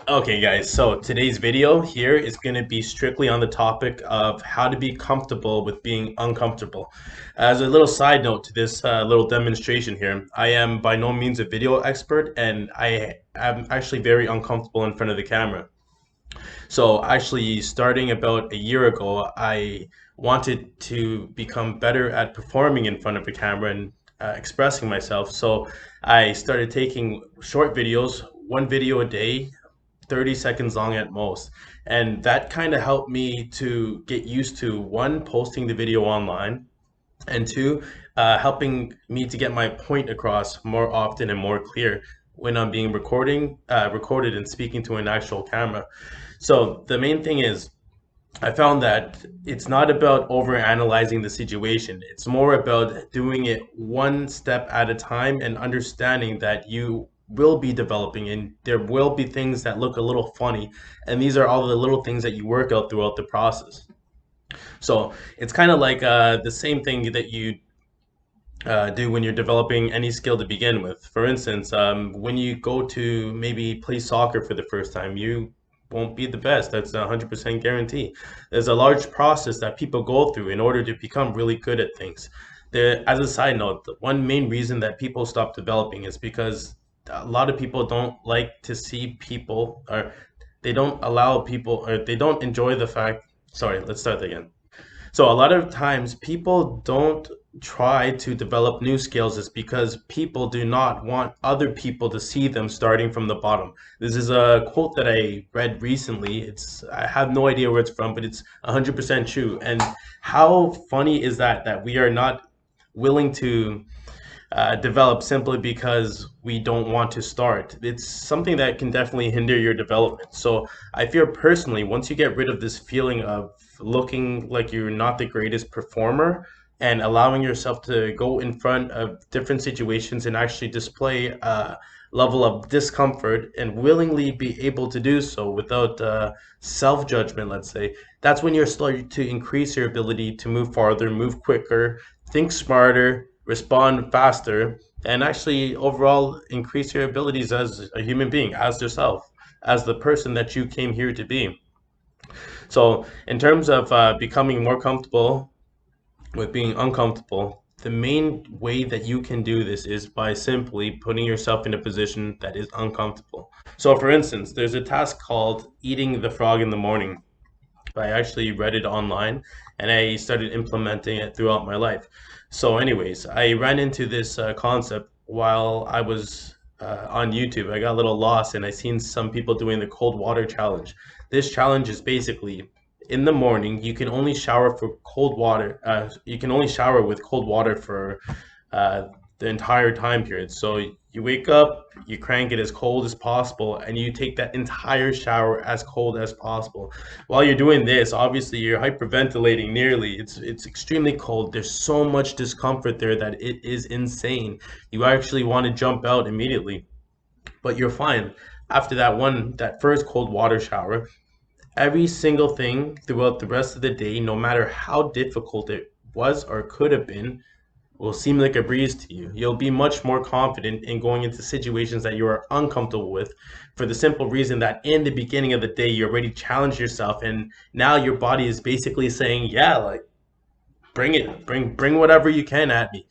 Okay, guys, so today's video here is going to be strictly on the topic of how to be comfortable with being uncomfortable. As a little side note to this little demonstration here, I am by no means a video expert and I am actually very uncomfortable in front of the camera. So, actually, starting about a year ago, I wanted to become better at performing in front of a camera and expressing myself. So, I started taking short videos, one video a day 30 seconds long at most. And that kind of helped me to get used to one, posting the video online, and two, helping me to get my point across more often and more clear when I'm being recorded and speaking to an actual camera. So the main thing is I found that it's not about over analyzing the situation. It's more about doing it one step at a time and understanding that you will be developing and there will be things that look a little funny. And these are all the little things that you work out throughout the process. So it's kind of like the same thing that you do when you're developing any skill to begin with. For instance, when you go to maybe play soccer for the first time, you won't be the best. That's a 100% guarantee. There's a large process that people go through in order to become really good at things. As a side note, the one main reason that people stop developing is because a lot of people don't like to see people, or they don't allow people, or they don't enjoy the fact. Sorry, let's start again. So a lot of times people don't try to develop new skills is because people do not want other people to see them starting from the bottom. This is a quote that I read recently. I have no idea where it's from, but it's 100% true. And how funny is that we are not willing to develop simply because we don't want to start. It's something that can definitely hinder your development. So I feel personally, once you get rid of this feeling of looking like you're not the greatest performer and allowing yourself to go in front of different situations and actually display a level of discomfort and willingly be able to do so without self-judgment, let's say, that's when you're starting to increase your ability to move farther, move quicker, think smarter, respond faster, and actually overall increase your abilities as a human being, as yourself, as the person that you came here to be. So, in terms of becoming more comfortable with being uncomfortable, the main way that you can do this is by simply putting yourself in a position that is uncomfortable. So, for instance, there's a task called eating the frog in the morning. I actually read it online and I started implementing it throughout my life. So, anyways, I ran into this concept while I was on YouTube. I got a little lost and I seen some people doing the cold water challenge. This challenge is basically in the morning, you can only shower for cold water. You can only shower with cold water for the entire time period. So you wake up, you crank it as cold as possible, and you take that entire shower as cold as possible. While you're doing this, obviously you're hyperventilating nearly. It's extremely cold. There's so much discomfort there that it is insane. You actually want to jump out immediately, but you're fine. After that first cold water shower, every single thing throughout the rest of the day, no matter how difficult it was or could have been, will seem like a breeze to you. You'll be much more confident in going into situations that you are uncomfortable with for the simple reason that in the beginning of the day, you already challenged yourself and now your body is basically saying, yeah, like bring it, bring whatever you can at me.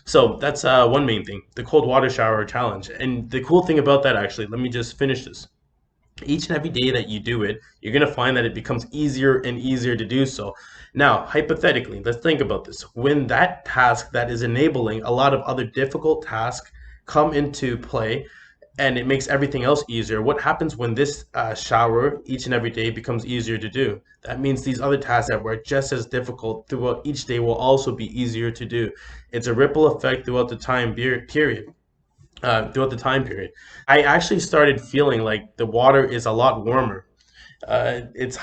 So that's one main thing, the cold water shower challenge. And the cool thing about that, actually, let me just finish this. Each and every day that you do it, you're going to find that it becomes easier and easier to do so. Now, hypothetically, let's think about this. When that task that is enabling a lot of other difficult tasks come into play and it makes everything else easier, what happens when this shower each and every day becomes easier to do? That means these other tasks that were just as difficult throughout each day will also be easier to do. It's a ripple effect throughout the period. Throughout the time period, I actually started feeling like the water is a lot warmer. It's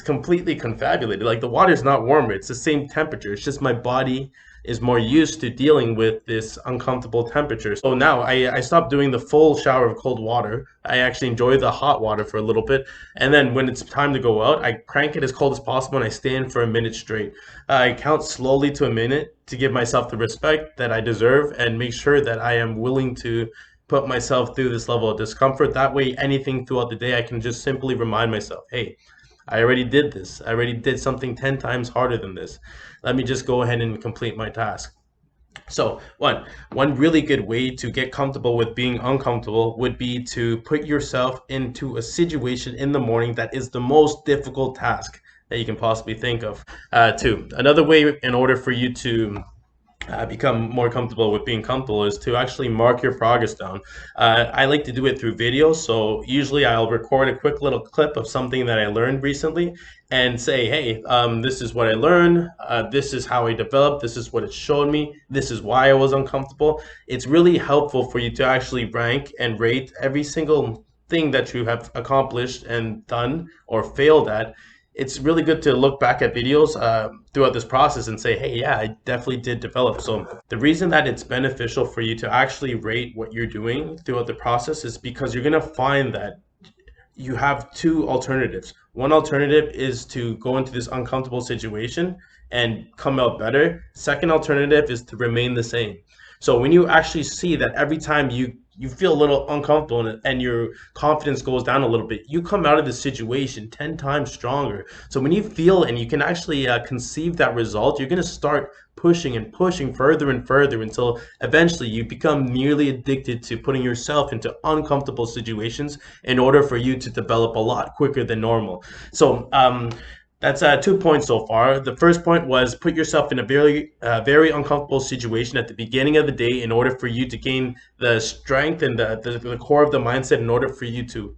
completely confabulated. Like the water is not warmer; it's the same temperature. It's just my body is more used to dealing with this uncomfortable temperature. So now I stopped doing the full shower of cold water. I actually enjoy the hot water for a little bit, and then when it's time to go out, I crank it as cold as possible and I stand for a minute straight. I count slowly to a minute to give myself the respect that I deserve and make sure that I am willing to put myself through this level of discomfort. That way, anything throughout the day, I can just simply remind myself, hey, I already did this. I already did something 10 times harder than this. Let me just go ahead and complete my task. So one really good way to get comfortable with being uncomfortable would be to put yourself into a situation in the morning that is the most difficult task that you can possibly think of. Two, another way in order for you to become more comfortable with being comfortable is to actually mark your progress down. I like to do it through videos. So usually I'll record a quick little clip of something that I learned recently and say, hey, this is what I learned. This is how I developed. This is what it showed me. This is why I was uncomfortable. It's really helpful for you to actually rank and rate every single thing that you have accomplished and done or failed at. It's really good to look back at videos throughout this process and say, hey, yeah, I definitely did develop. So the reason that it's beneficial for you to actually rate what you're doing throughout the process is because you're going to find that you have two alternatives. One alternative is to go into this uncomfortable situation and come out better. Second alternative is to remain the same. So when you actually see that every time you feel a little uncomfortable and your confidence goes down a little bit, you come out of the situation 10 times stronger. So when you feel and you can actually conceive that result, you're going to start pushing and pushing further and further until eventually you become nearly addicted to putting yourself into uncomfortable situations in order for you to develop a lot quicker than normal. So that's 2 points so far. The first point was put yourself in a very uncomfortable situation at the beginning of the day in order for you to gain the strength and the core of the mindset in order for you to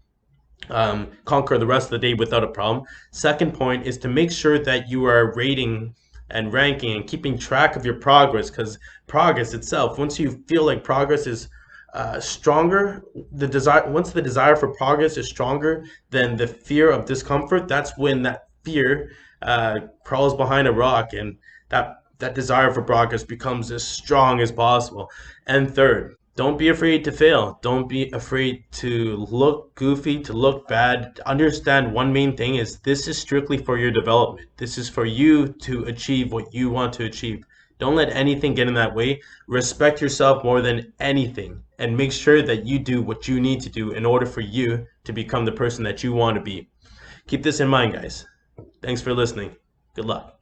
conquer the rest of the day without a problem. Second point is to make sure that you are rating and ranking and keeping track of your progress, because progress itself, once you feel like progress is stronger, once the desire for progress is stronger than the fear of discomfort, that's when that fear crawls behind a rock, and that desire for progress becomes as strong as possible. And third, don't be afraid to fail. Don't be afraid to look goofy, to look bad. Understand one main thing is this is strictly for your development. This is for you to achieve what you want to achieve. Don't let anything get in that way. Respect yourself more than anything and make sure that you do what you need to do in order for you to become the person that you want to be. Keep this in mind, guys. Thanks for listening. Good luck.